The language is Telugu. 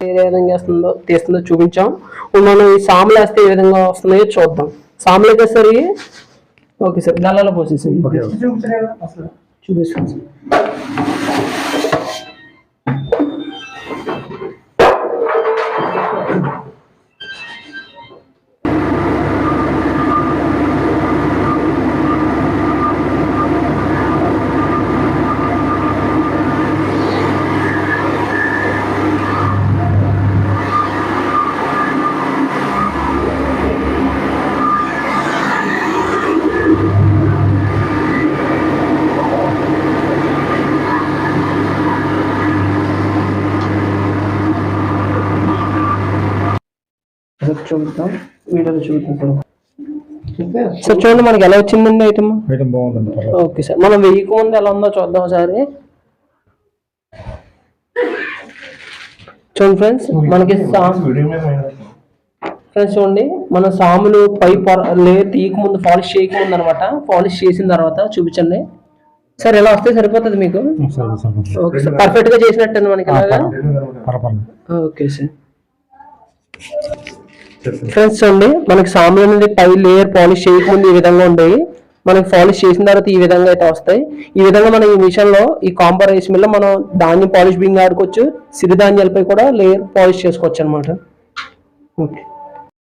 ఏ విధంగా తీస్తుందో చూపించాం. మనం ఈ సాములు వేస్తే ఏ విధంగా వస్తున్నాయో చూద్దాం. సాములు అయితే సార్ ఓకే సార్ గల్లలో పోసేసి చూపిస్తాను సార్. చూద్దాం వీడియోలో చూద్దాం సార్. చూడండి మనకి ఎలా వచ్చిందండి ఐటమ్. ఓకే సార్, మనం వెయ్యక ముందు ఎలా ఉందో చూద్దాం ఒకసారి. చూడండి ఫ్రెండ్స్, మనకి ఫ్రెండ్స్ చూడండి మన సాములు పై లేయర్ తీయక ముందు పాలిష్ చేయకముందు అనమాట. పాలిష్ చేసిన తర్వాత చూపించండి సార్. ఎలా వస్తే సరిపోతుంది మీకు. ఓకే సార్, పర్ఫెక్ట్ గా చేసినట్టు మనకి ఇలాగా. Okay sir. ఫ్రెండ్స్ చూడండి మనకి సాములు అనేది పై లేయర్ పాలిష్ చేయకముందు ఈ విధంగా ఉండేవి. మనకి పాలిష్ చేసిన తర్వాత ఈ విధంగా అయితే వస్తాయి. ఈ విధంగా మనం ఈ మిషన్ లో ఈ కాంబర్ రైస్ మిల్ లో మనం ధాన్యం పాలిష్ బింగ్ ఆడుకోవచ్చు. సిరిధాన్యాలపై కూడా లేయర్ పాలిష్ చేసుకోవచ్చు అనమాట. ఓకే.